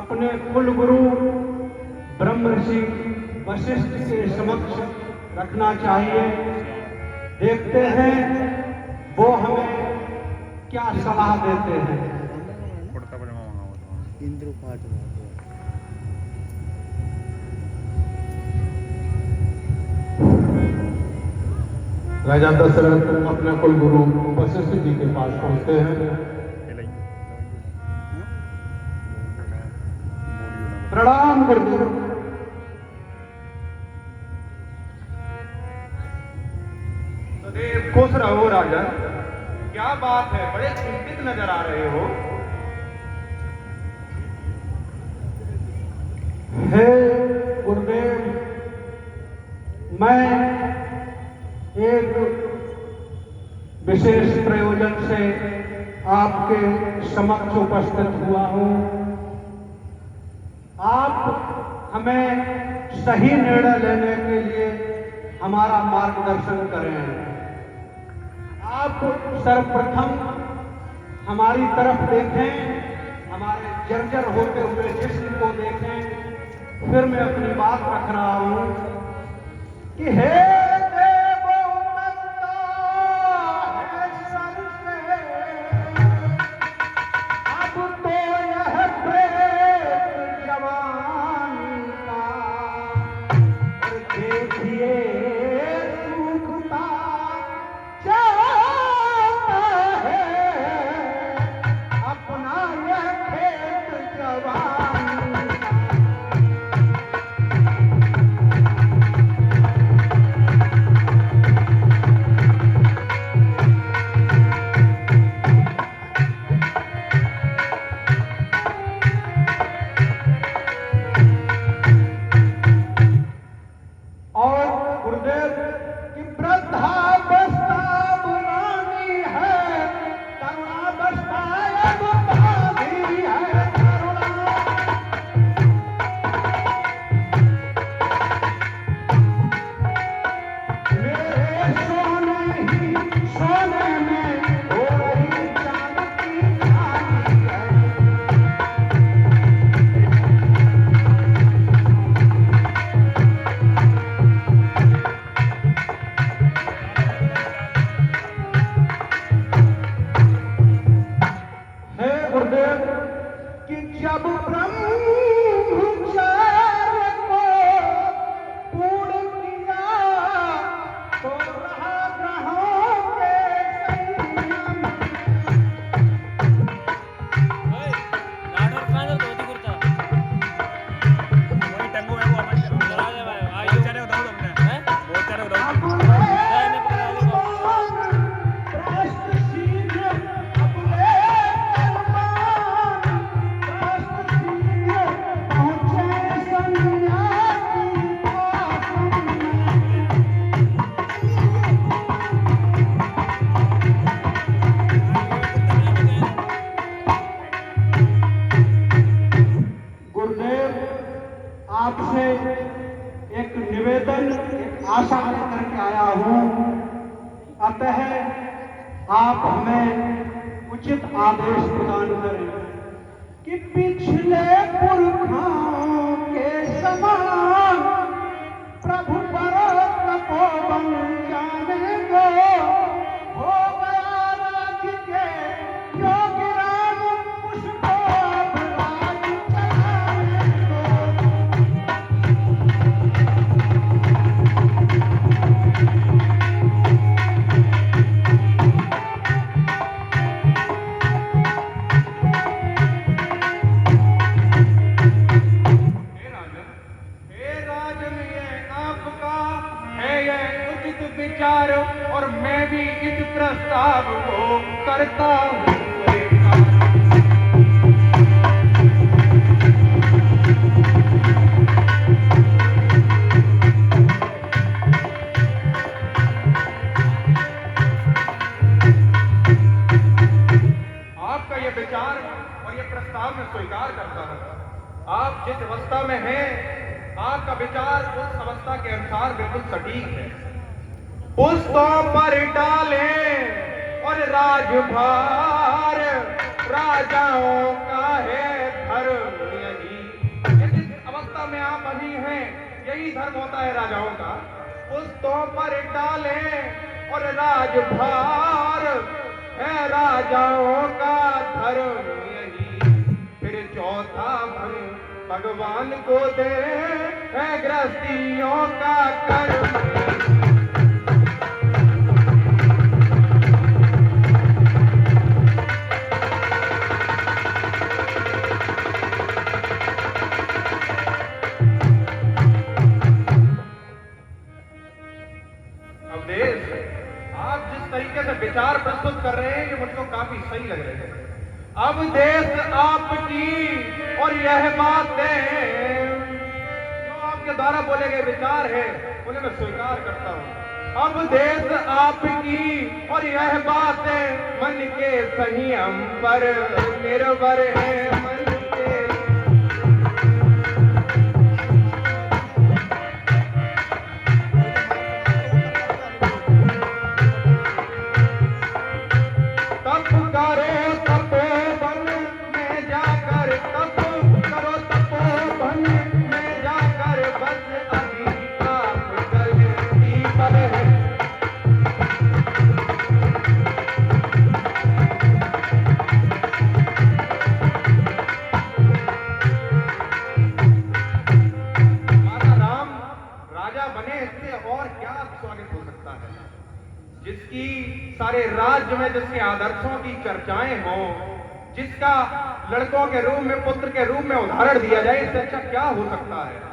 अपने कुल गुरु ब्रह्म ऋषि वशिष्ठ के समक्ष रखना चाहिए। देखते हैं वो हमें क्या सलाह देते हैं। इंद्र पाठ राजा दशरथ अपने कुल गुरु वशिष्ठ जी के पास पहुंचते हैं। प्रणाम गुरुदेव। सदैव खुश रहो राजा। क्या बात है, बड़े चिंतित नजर आ रहे हो। हे गुरुदेव, मैं एक विशेष प्रयोजन से आपके समक्ष उपस्थित हुआ हूं। आप हमें सही निर्णय लेने के लिए हमारा मार्गदर्शन करें। आप सर्वप्रथम हमारी तरफ देखें, हमारे जर्जर होते हुए जिस्म को देखें, फिर मैं अपनी बात रख रहा हूं कि हे आपसे एक निवेदन, एक आशा लेकर के आया हूं। अतः आप हमें उचित आदेश प्रदान करें कि पिछले पुरखों के समान प्रभु पर तपोवन जाने को हो गया राज्य के योगी राम पुष्पो विचार और मैं भी इस प्रस्ताव को करता हूँ। आपका ये विचार और ये प्रस्ताव मैं स्वीकार करता हूँ। आप जिस अवस्था में हैं, आपका विचार उस अवस्था के अनुसार बिल्कुल सटीक है। पुस्तों पर डाले और राजभार राजाओं का है धर्म यही। सभी हैं, यही धर्म होता है राजाओं का। पुस्तों पर डालें और राजभार है राजाओं का धर्म यही। फिर चौथा भंग भगवान को दे है गृहस्थियों का कर्म। आप जिस तरीके से विचार प्रस्तुत कर रहे हैं ये मुझको काफी सही लग रहे हैं। अब देश आपकी और यह बातें जो आपके द्वारा बोले गए विचार है उन्हें मैं स्वीकार करता हूं। अब देश आपकी और यह बातें मन के संयम पर निर्भर है। मन के जिसकी सारे राज्य में जिसके आदर्शों की चर्चाएं हों, जिसका लड़कों के रूप में पुत्र के रूप में उदाहरण दिया जाए, इससे अच्छा क्या हो सकता है।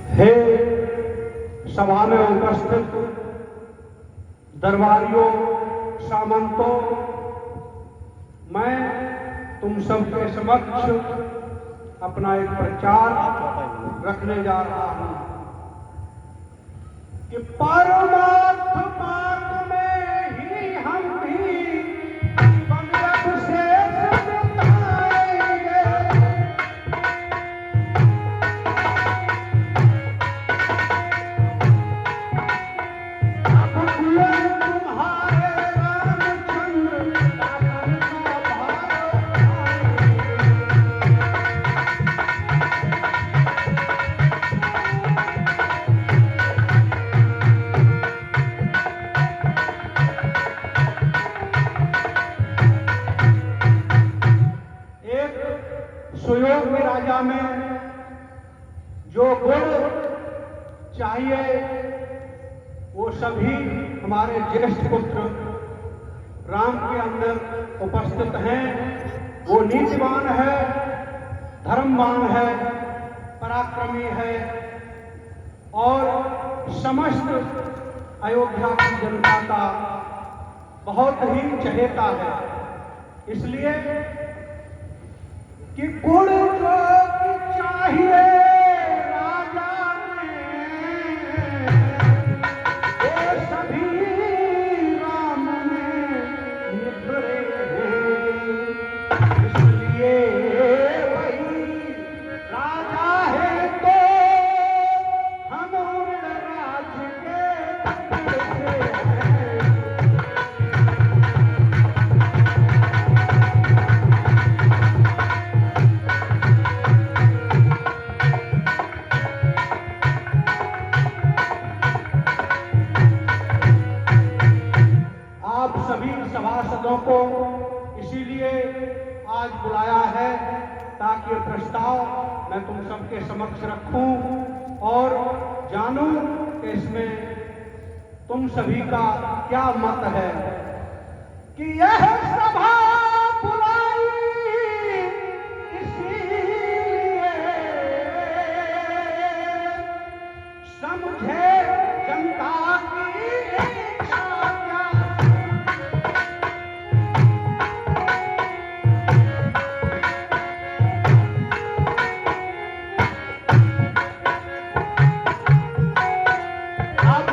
हे सभा में उपस्थित दरबारियों, सामंतों, मैं तुम सबके समक्ष अपना एक प्रचार रखने जा रहा हूं कि परमार्थ मार्ग में ही हम भी पंगत से बिताएंगे। अब तुम्हारे रामचंद्र शासन का भार सुयोग में राजा में जो गुण चाहिए वो सभी हमारे ज्येष्ठ पुत्र राम के अंदर उपस्थित हैं। वो नीतिवान है, धर्मवान है, पराक्रमी है और समस्त अयोध्या की जनता का बहुत ही चहेता है। इसलिए कि गुण जो चाहिए राजा में वो सभी राम में निखरे हैं। इसलिए वही राजा है तो हम राज के हैं। सभी सभासदों को इसीलिए आज बुलाया है ताकि ये प्रस्ताव मैं तुम सबके समक्ष रखूं और जानूं कि इसमें तुम सभी का क्या मत है कि यह सभा बुलाई इसीलिए समझे जनता की इच्छा क्या। अब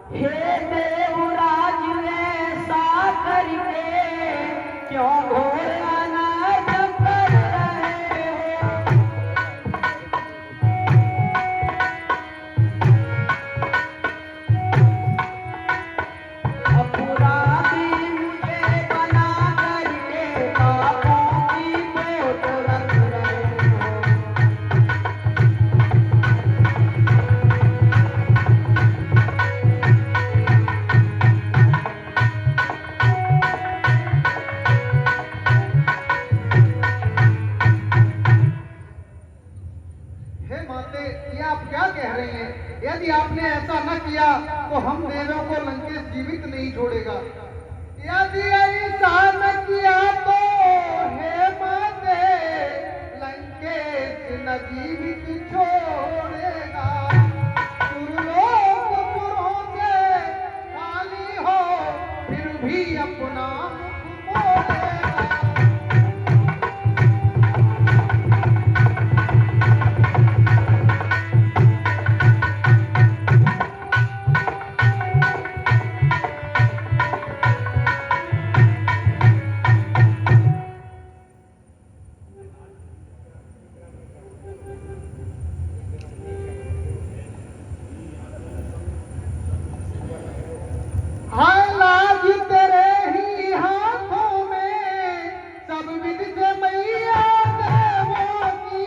हे देवराज ऐसा करके क्यों घोर अनाथ कर रहे हो। अपराधी मुझे बना करके पापों की गोद रख रहे हो। हे माते, ये आप क्या कह रही हैं? यदि आपने ऐसा न किया तो हम देवों को लंकेश जीवित नहीं छोड़ेगा। यदि ऐसा न किया तो हे माते, लंकेश न जीवित छोड़ेगा। सुरलोक पुरों से खाली हो, फिर भी अपना मुख मोड़ेगा। हाय लाज तेरे ही हाथों में, सब विध से मैया देवों की।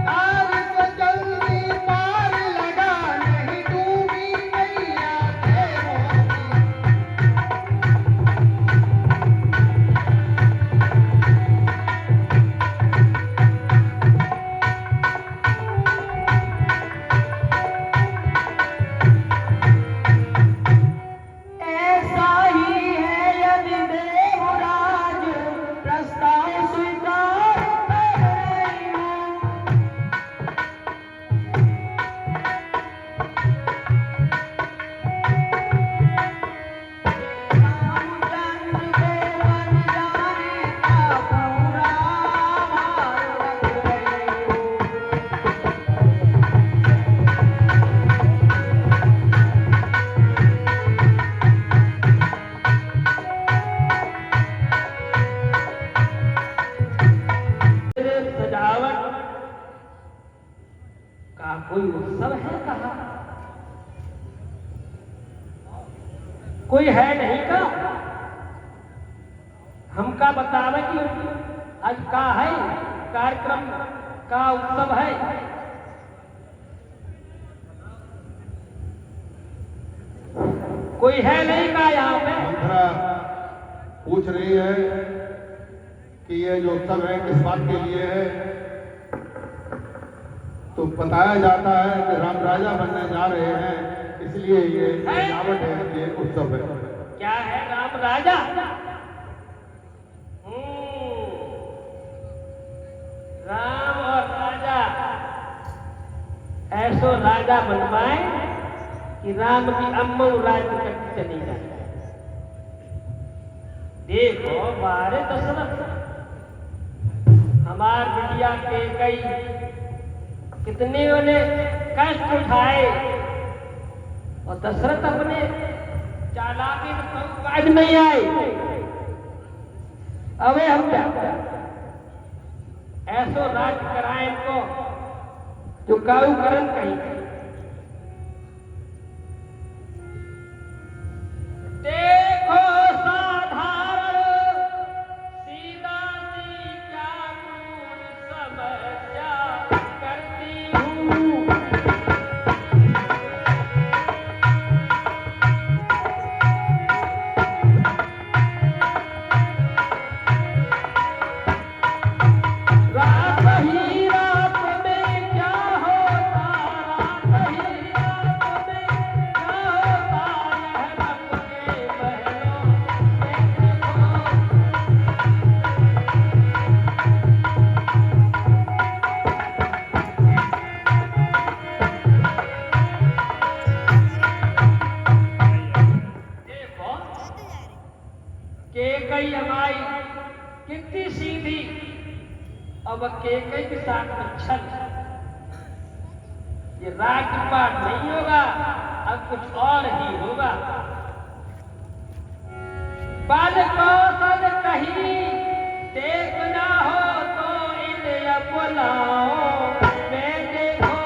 तार से जल्दी पार लगा, नहीं डूबी मैया देवों की। ऐसा ही है यदि देवराज प्रस्ताव स्वीकार कर रही हो। रामचंद्र को बन जाने का पूरा भार रख रही हो। सजावट का कोई उत्सव है कहा? कोई है नहीं का? हमका बतावे कि आज का है कार्यक्रम का उत्सव है। कोई है नहीं का यहाँ पे? मंथरा पूछ रही है कि ये जो उत्सव है किस बात के लिए है। तो बताया जाता है कि राम राजा बनने जा रहे हैं, इसलिए ये सजावट है, ये उत्सव है। क्या है राम राजा? राम और राजा ऐसो राजा बनवाए कि राम की अम्मा राज्य करके चली जाए। देखो बारे दशरथ हमार बिटिया के कई कितने उन्हें कष्ट उठाए और दशरथ अपने चालाकी में काज नहीं आए। अबे हम क्या ऐसो राज कराए इनको जो काऊ करन कहीं। देखो साधारण सीधा सी क्या समस्या करती हूँ। रात ही रात में क्या होता, रात ही रात में क्या होता, यह रब के महलों में देखो। देखो के कई हमारी कितनी सीधी अब केकई के साथ अच्छा ये राजपाट नहीं होगा, अब कुछ और ही होगा। बाल कौशल कहीं देखना हो तो इन्हें बुलाओ, मैं देखो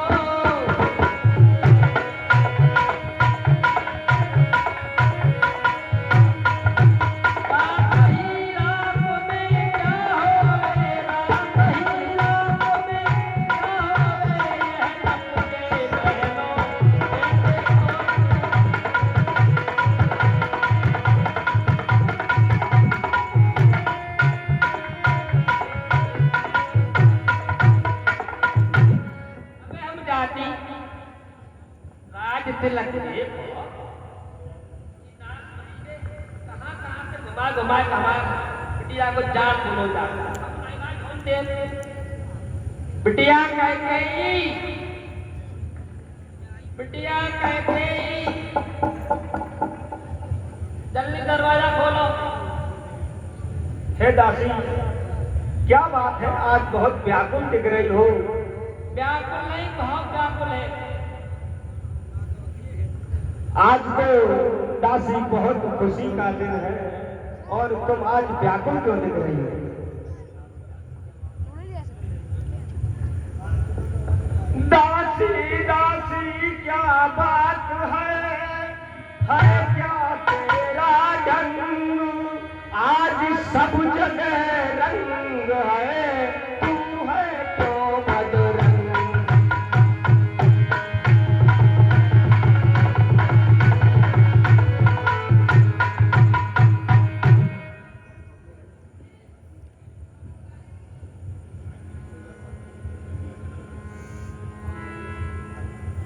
तिलक के कहाँ से घुमा बिटिया को जान बोलो जा बिटिया कह गई, बिटिया कह गई, जल्दी दरवाजा खोलो। हे दासी, क्या बात है, आज बहुत व्याकुल दिख रही हो। व्याकुल नहीं, बहुत व्याकुल है। आज तो दासी बहुत खुशी का दिन है और तुम आज व्याकुल क्यों दिख रही हो? दासी दासी क्या बात है क्या तेरा ढंग, आज सब जगह रंग है, तू है क्यों बदरंग।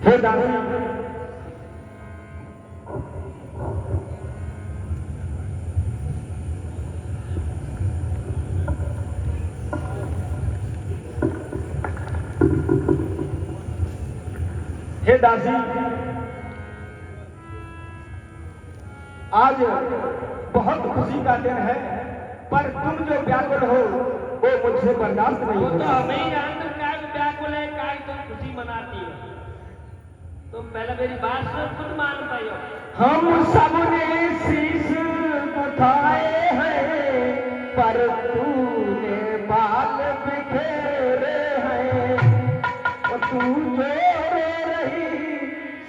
हे दासी, हे दासी, आज बहुत खुशी का दिन है, पर तुम जो व्याकुल हो वो मुझसे बर्दाश्त नहीं वो तो होता। हमें ही जानते काय व्याकुल है, काय तुम खुशी मनाती हो। तुम पहले मेरी बात सुन, खुद मान पाई हो। हम सबने शीश उठाए हैं, पर तूने बाल बिखेरे हैं, और तू जो रो रही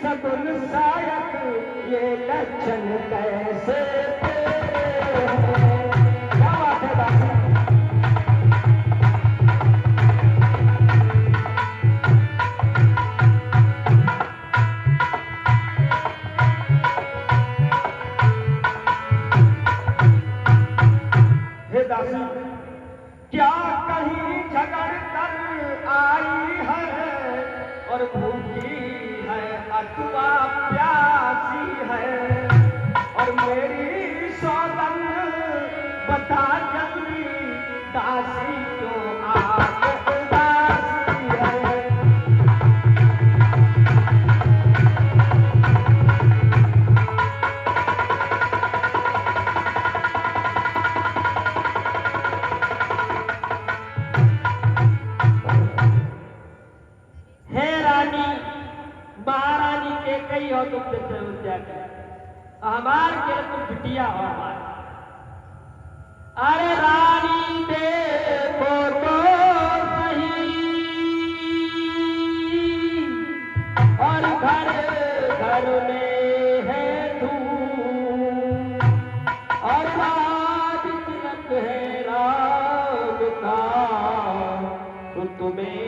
सगुन सायक, ये लक्षण कैसे तेरे हैं। क्या बात है दासी? दासी, क्या कहीं झगड़ कर आई है और भूखी है अथवा प्यासी है, और मेरी सौगंध बता जल्दी, दासी क्यों आज उदासी है। महारानी के कई हो तुम हमार के तुम बिटिया हो हमारे। अरे रानी देखो तो सही, और घर घर में है धूम, और राज तिलक है राम का, तो तुम्हें